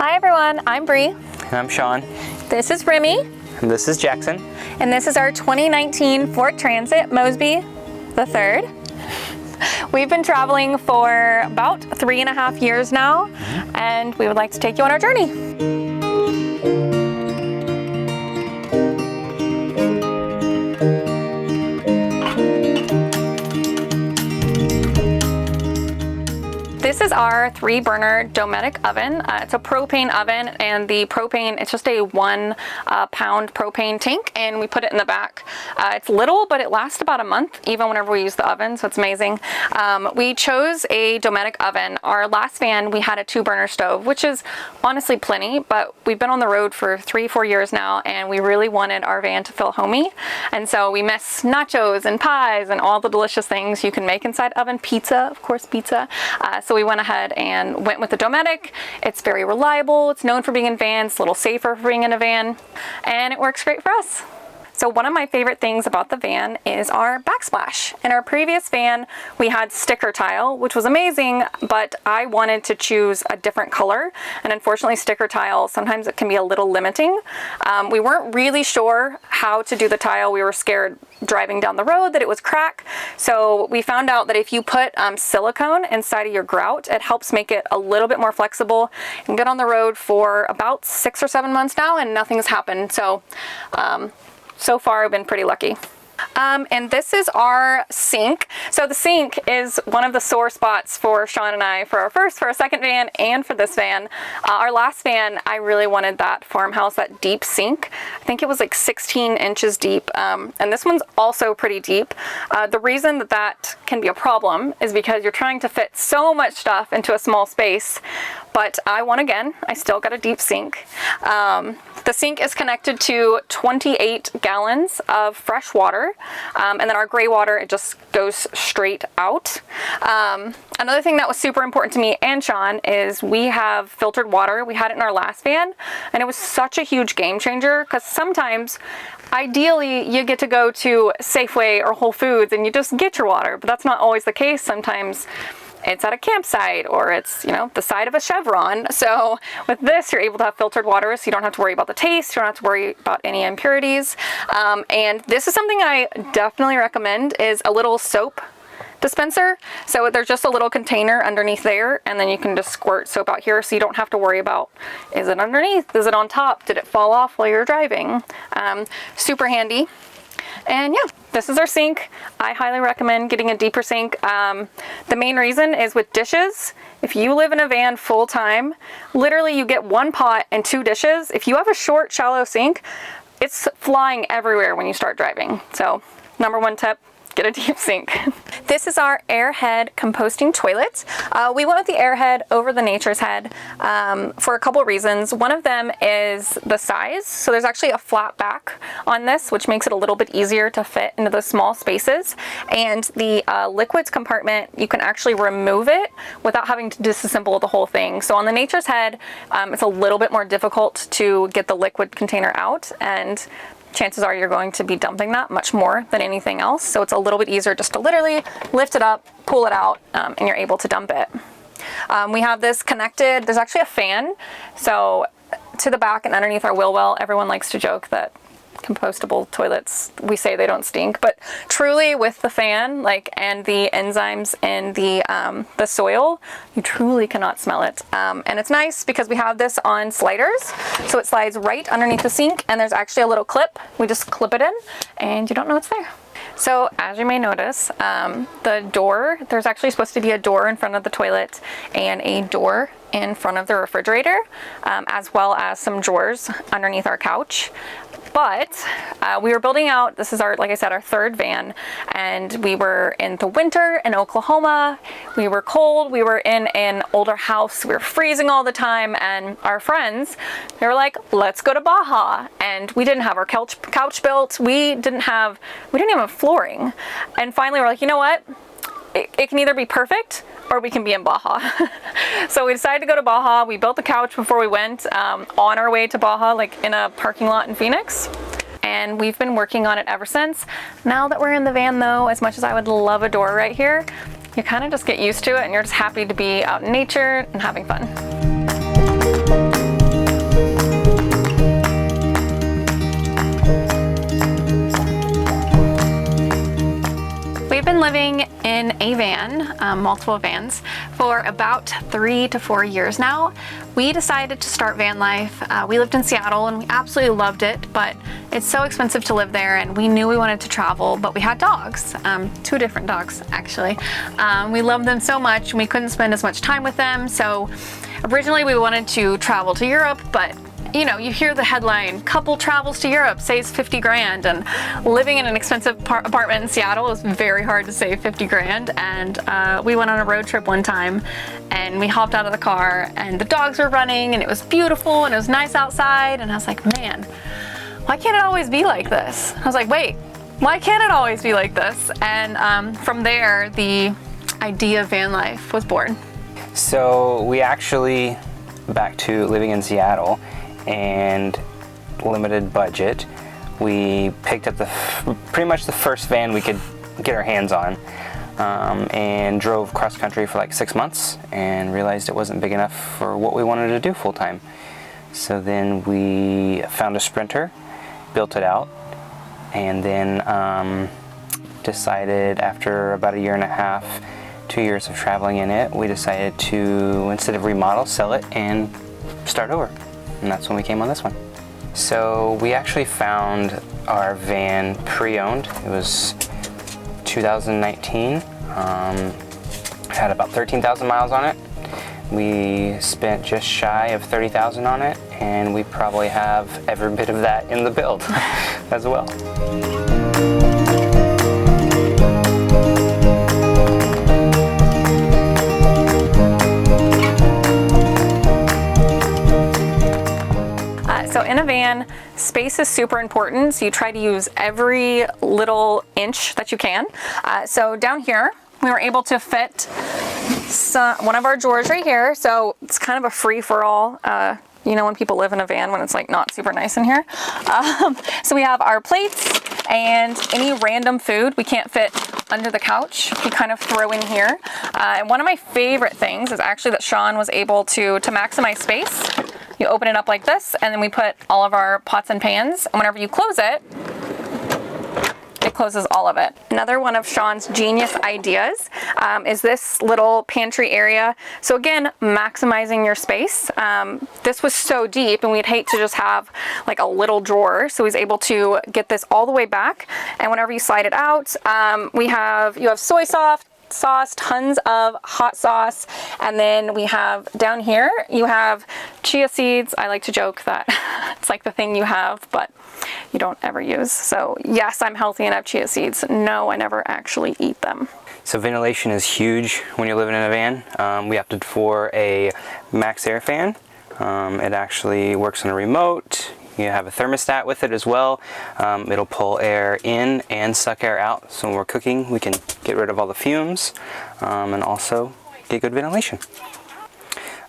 Hi everyone, I'm Brie. And I'm Shawn. This is Remy. And this is Jackson. And this is our 2019 Ford Transit Mosby the third. We've been traveling for about 3.5 years now, and we would like to take you on our journey. This is our 3-burner Dometic oven. It's a propane oven, and the propane, it's just a 1 pound propane tank, and we put it in the back. It's little, but it lasts about a month, even whenever we use the oven, so it's amazing. We chose a Dometic oven. Our last van, we had a 2-burner stove, which is honestly plenty, but we've been on the road for 3-4 years now, and we really wanted our van to feel homey. And so we miss nachos and pies and all the delicious things you can make inside oven. Pizza, of course, pizza. So we went ahead and went with the Dometic. It's very reliable. It's known for being in vans, a little safer for being in a van, and it works great for us. So one of my favorite things about the van is our backsplash. In our previous van, we had sticker tile, which was amazing, but I wanted to choose a different color. And unfortunately, sticker tile, sometimes it can be a little limiting. We weren't really sure how to do the tile. We were scared driving down the road that it was crack. So we found out that if you put silicone inside of your grout, it helps make it a little bit more flexible. And been on the road for about 6 or 7 months now, and nothing's happened. So far I've been pretty lucky. And this is our sink. So the sink is one of the sore spots for Shawn and I for our second van, and for this van. Our last van, I really wanted that farmhouse, that deep sink. I think it was like 16 inches deep. And this one's also pretty deep. The reason that can be a problem is because you're trying to fit so much stuff into a small space. But I still got a deep sink. The sink is connected to 28 gallons of fresh water, and then our gray water, it just goes straight out. Another thing that was super important to me and Shawn is we have filtered water. We had it in our last van, and it was such a huge game changer, because sometimes, ideally, you get to go to Safeway or Whole Foods and you just get your water, but that's not always the case. Sometimes it's at a campsite, or it's, the side of a Chevron. So with this, you're able to have filtered water, so you don't have to worry about the taste, you don't have to worry about any impurities. And this is something I definitely recommend, is a little soap dispenser. So there's just a little container underneath there, and then you can just squirt soap out here, so you don't have to worry about, is it underneath, is it on top, did it fall off while you're driving? Super handy. And yeah, this is our sink. I highly recommend getting a deeper sink. The main reason is with dishes. If you live in a van full time, literally you get 1 pot and 2 dishes. If you have a short, shallow sink, it's flying everywhere when you start driving. So #1 tip, get a deep sink. This is our Airhead composting toilet. We went with the Airhead over the Nature's Head for a couple reasons. One of them is the size. So there's actually a flat back on this, which makes it a little bit easier to fit into those small spaces. And the liquids compartment, you can actually remove it without having to disassemble the whole thing. So on the Nature's Head, it's a little bit more difficult to get the liquid container out, and chances are you're going to be dumping that much more than anything else. So it's a little bit easier just to literally lift it up, pull it out, and you're able to dump it. We have this connected, there's actually a fan. So to the back and underneath our wheel well, everyone likes to joke that compostable toilets, we say they don't stink, but truly with the fan, and the enzymes in the soil, you truly cannot smell it. And it's nice because we have this on sliders, so it slides right underneath the sink, and there's actually a little clip. We just clip it in, and you don't know it's there. So as you may notice, the door, there's actually supposed to be a door in front of the toilet and a door in front of the refrigerator, as well as some drawers underneath our couch. But we were building out, this is like I said, our 3rd van, and we were in the winter in Oklahoma. We were cold, we were in an older house, we were freezing all the time, and our friends, they were like, let's go to Baja. And we didn't have our couch built, we didn't even have flooring. And finally we're like, you know what? It can either be perfect or we can be in Baja. So we decided to go to Baja. We built the couch before we went, on our way to Baja, in a parking lot in Phoenix. And we've been working on it ever since. Now that we're in the van though, as much as I would love a door right here, you kind of just get used to it, and you're just happy to be out in nature and having fun. van, multiple vans, for about 3 to 4 years now. We decided to start van life. We lived in Seattle and we absolutely loved it, but it's so expensive to live there, and we knew we wanted to travel, but we had dogs, 2 different dogs actually. We loved them so much and we couldn't spend as much time with them. So originally we wanted to travel to Europe, but you know, you hear the headline, couple travels to Europe, saves 50 grand, and living in an expensive apartment in Seattle is very hard to save 50 grand. And we went on a road trip one time and we hopped out of the car and the dogs were running and it was beautiful and it was nice outside. And I was like, man, why can't it always be like this? I was like, wait, why can't it always be like this? And from there, the idea of van life was born. So we actually, back to living in Seattle and limited budget, we picked up pretty much the first van we could get our hands on, and drove cross country for like 6 months and realized it wasn't big enough for what we wanted to do full time. So then we found a Sprinter, built it out, and then decided after about 1.5 years, 2 years of traveling in it, we decided to, instead of remodel, sell it and start over. And that's when we came on this one. So we actually found our van pre-owned. It was 2019. Had about 13,000 miles on it. We spent just shy of 30,000 on it, and we probably have every bit of that in the build as well. So in a van, space is super important, so you try to use every little inch that you can. So down here, we were able to fit one of our drawers right here, so it's kind of a free-for-all. You know, when people live in a van when it's like not super nice in here. So we have our plates and any random food we can't fit under the couch, we kind of throw in here. And one of my favorite things is actually that Shawn was able to maximize space. You open it up like this, and then we put all of our pots and pans, and whenever you close it, it closes all of it. Another one of Shawn's genius ideas is this little pantry area. So again, maximizing your space. This was so deep and we'd hate to just have like a little drawer. So he's able to get this all the way back. And whenever you slide it out, you have soy sauce, tons of hot sauce, and then we have down here, you have chia seeds. I like to joke that it's like the thing you have, but you don't ever use. So yes, I'm healthy and have chia seeds. No, I never actually eat them. So ventilation is huge when you're living in a van. We opted for a max air fan. It actually works on a remote. You have a thermostat with it as well. It'll pull air in and suck air out. So when we're cooking, we can get rid of all the fumes and also get good ventilation.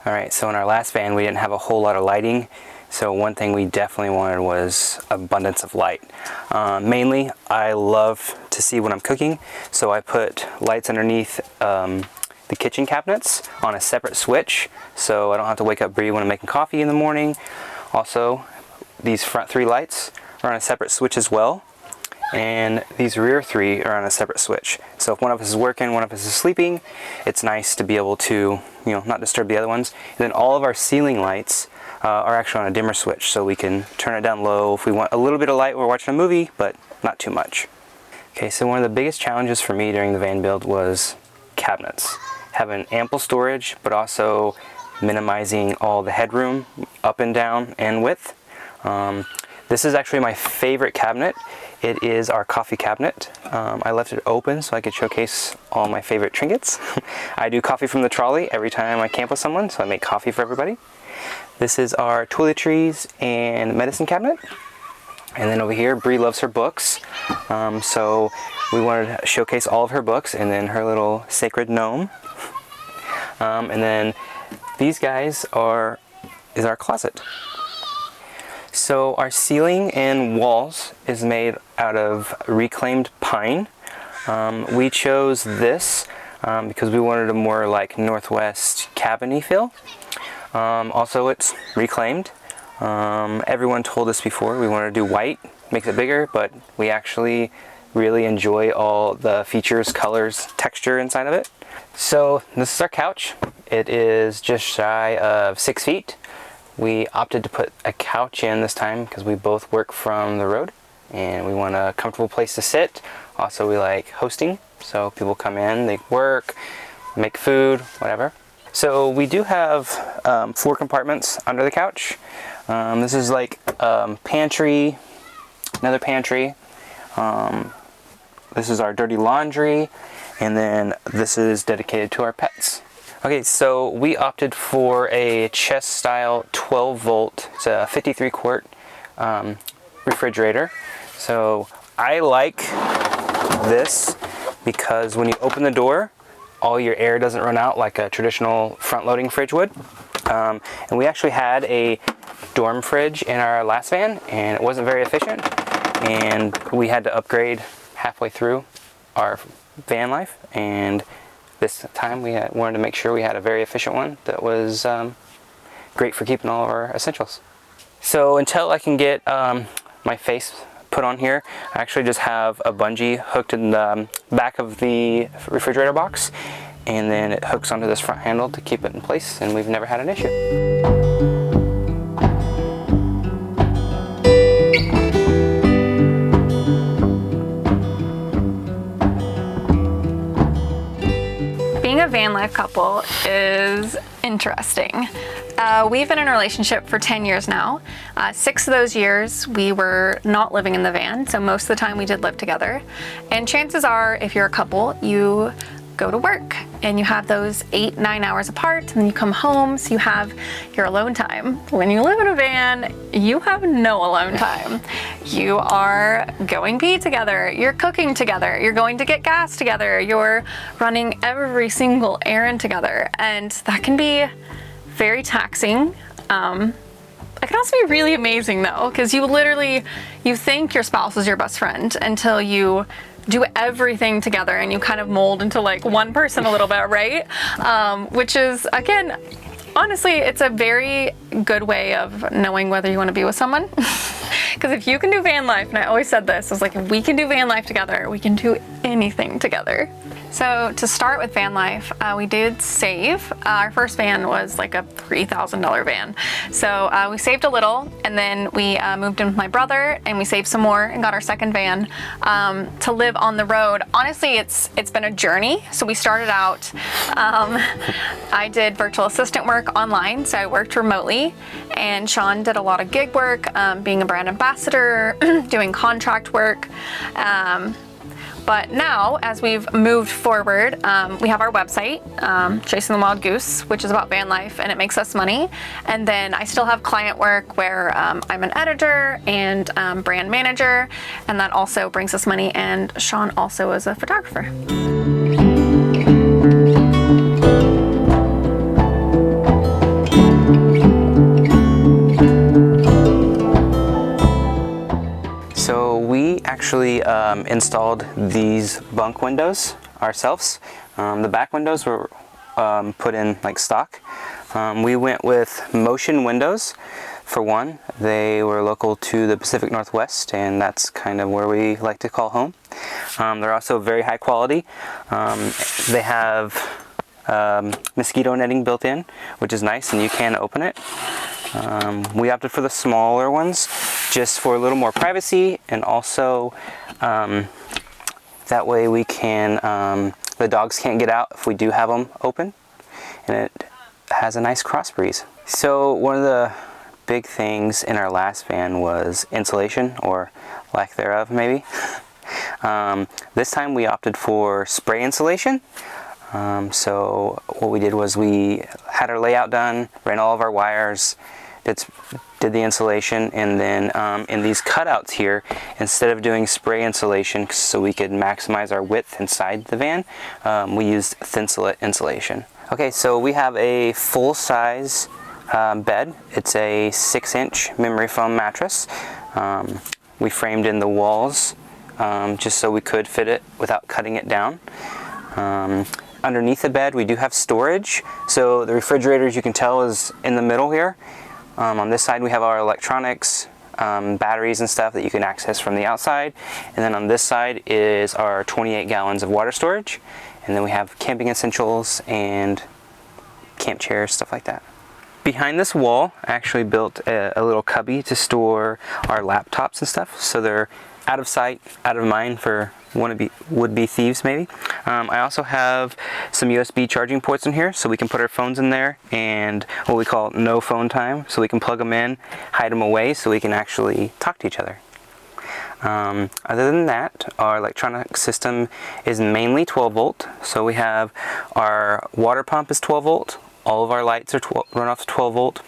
All right, so in our last van, we didn't have a whole lot of lighting. So one thing we definitely wanted was abundance of light. Mainly, I love to see when I'm cooking. So I put lights underneath the kitchen cabinets on a separate switch. So I don't have to wake up Brie when I'm making coffee in the morning. Also, these front 3 lights are on a separate switch as well, and these rear 3 are on a separate switch. So if one of us is working, one of us is sleeping, it's nice to be able to, not disturb the other ones. And then all of our ceiling lights are actually on a dimmer switch, so we can turn it down low if we want a little bit of light when we're watching a movie, but not too much. Okay, so one of the biggest challenges for me during the van build was cabinets. Having ample storage, but also minimizing all the headroom up and down and width. This is actually my favorite cabinet. It is our coffee cabinet. I left it open so I could showcase all my favorite trinkets. I do coffee from the trolley every time I camp with someone, so I make coffee for everybody. This is our toiletries and medicine cabinet. And then over here, Brie loves her books. So we wanted to showcase all of her books, and then her little sacred gnome. And then these guys is our closet. So our ceiling and walls is made out of reclaimed pine. We chose this because we wanted a more like Northwest cabin-y feel. Also, it's reclaimed. Everyone told us before we wanted to do white, makes it bigger, but we actually really enjoy all the features, colors, texture inside of it. So this is our couch. It is just shy of 6 feet. We opted to put a couch in this time because we both work from the road and we want a comfortable place to sit. Also, we like hosting, so people come in, they work, make food, whatever. So we do have 4 compartments under the couch. This is like pantry, another pantry. This is our dirty laundry, and then this is dedicated to our pets. Okay, so we opted for a chest style 12 volt, it's a 53 quart refrigerator. So I like this because when you open the door, all your air doesn't run out like a traditional front loading fridge would. And we actually had a dorm fridge in our last van and it wasn't very efficient, and we had to upgrade halfway through our van life, and this time we wanted to make sure we had a very efficient one that was great for keeping all of our essentials. So until I can get my face put on here, I actually just have a bungee hooked in the back of the refrigerator box, and then it hooks onto this front handle to keep it in place, and we've never had an issue. Being a van life couple is interesting. We've been in a relationship for 10 years now. 6 of those years we were not living in the van, so most of the time we did live together. And chances are, if you're a couple, you go to work and you have those 8-9 hours apart, and then you come home, so you have your alone time. When you live in a van, you have no alone time. You are going pee together, you're cooking together, you're going to get gas together, you're running every single errand together, and that can be very taxing. It can also be really amazing though, because you think your spouse is your best friend until you do everything together and you kind of mold into like one person a little bit, right? Which is, again, honestly, it's a very good way of knowing whether you want to be with someone. Because if you can do van life, and I always said this, I was like, if we can do van life together, we can do anything together. So to start with van life, we did save. Our first van was like a $3,000 van. So we saved a little, and then we moved in with my brother, and we saved some more and got our second van to live on the road. Honestly, it's been a journey. So we started out, I did virtual assistant work online, so I worked remotely, and Shawn did a lot of gig work, being a brand ambassador, doing contract work. But now, as we've moved forward, we have our website, Chasing the Wild Goose, which is about van life, and it makes us money. And then I still have client work where I'm an editor and brand manager, and that also brings us money. And Shawn also is a photographer. So we actually installed these bunk windows ourselves. The back windows were put in like stock. We went with Motion windows for one. They were local to the Pacific Northwest, and that's kind of where we like to call home. They're also very high quality. They have mosquito netting built in, which is nice, and you can open it. We opted for the smaller ones just for a little more privacy, and also that way we can, the dogs can't get out if we do have them open, and it has a nice cross breeze. So one of the big things in our last van was insulation, or lack thereof maybe. This time we opted for spray insulation. So what we did was we had our layout done, ran all of our wires, did the insulation, and then in these cutouts here, instead of doing spray insulation so we could maximize our width inside the van, we used thin-slit insulation. Okay, so we have a full-size bed. It's a 6-inch memory foam mattress. We framed in the walls just so we could fit it without cutting it down. Underneath the bed we do have storage, so the refrigerator, as you can tell, is in the middle here. On this side we have our electronics, batteries and stuff that you can access from the outside. And then on this side is our 28 gallons of water storage. And then we have camping essentials and camp chairs, stuff like that. Behind this wall, I actually built a little cubby to store our laptops and stuff, so they're out of sight, out of mind for would-be thieves maybe. I also have some USB charging ports in here, so we can put our phones in there, and what we call no phone time, so we can plug them in, hide them away, so we can actually talk to each other. Other than that, our electronic system is mainly 12 volt, so we have our water pump is 12 volt, all of our lights are run off 12 volt.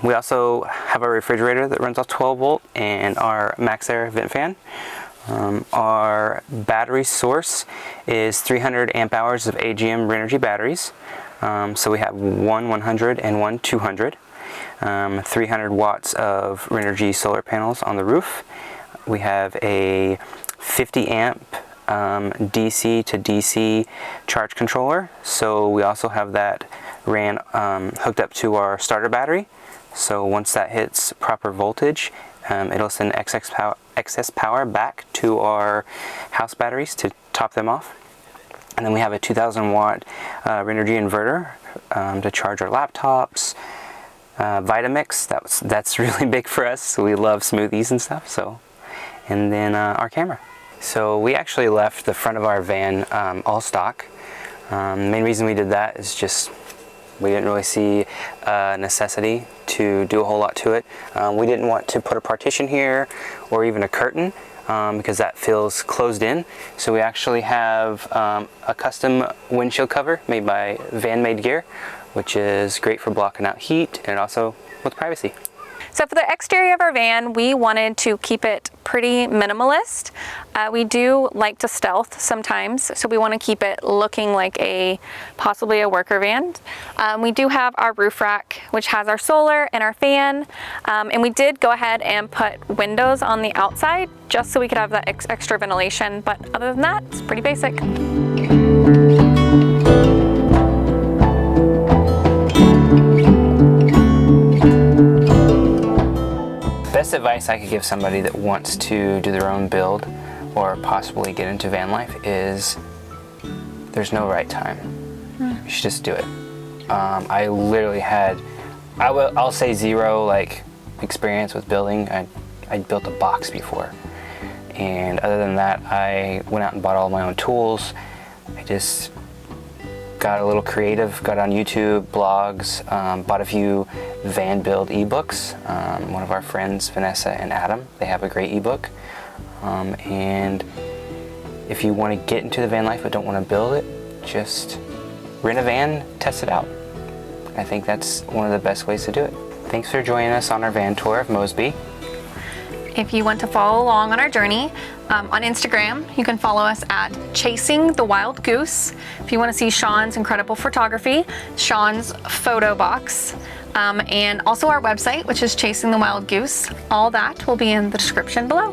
We also have a refrigerator that runs off 12 volt and our MaxxAir vent fan. Our battery source is 300 amp hours of AGM Renogy batteries. So we have one 100 and one 200. 300 watts of Renogy solar panels on the roof. We have a 50 amp DC to DC charge controller. So we also have that hooked up to our starter battery. So once that hits proper voltage, it'll send excess power back to our house batteries to top them off. And then we have a 2000 watt Renogy inverter to charge our laptops. Vitamix, that's really big for us. So we love smoothies and stuff. So, and then our camera. So we actually left the front of our van all stock. The main reason we did that is just we didn't really see a necessity to do a whole lot to it. We didn't want to put a partition here or even a curtain because that feels closed in. So we actually have a custom windshield cover made by Van Made Gear, which is great for blocking out heat and also with privacy. So for the exterior of our van, we wanted to keep it pretty minimalist. We do like to stealth sometimes, so we want to keep it looking like possibly a worker van. We do have our roof rack, which has our solar and our fan, and we did go ahead and put windows on the outside just so we could have that extra ventilation, but other than that, it's pretty basic. Best advice I could give somebody that wants to do their own build or possibly get into van life is there's no right time. You should just do it. I literally had, I'll say zero experience with building. I built a box before, and other than that, I went out and bought all my own tools. I just got a little creative, got on YouTube, blogs, bought a few van build ebooks. One of our friends, Vanessa and Adam, they have a great ebook. And if you want to get into the van life but don't want to build it, just rent a van, test it out. I think that's one of the best ways to do it. Thanks for joining us on our van tour of Mosby. If you want to follow along on our journey, on Instagram, you can follow us at Chasing the Wild Goose. If you want to see Shawn's incredible photography, Shawn's photo box, and also our website, which is Chasing the Wild Goose. All that will be in the description below.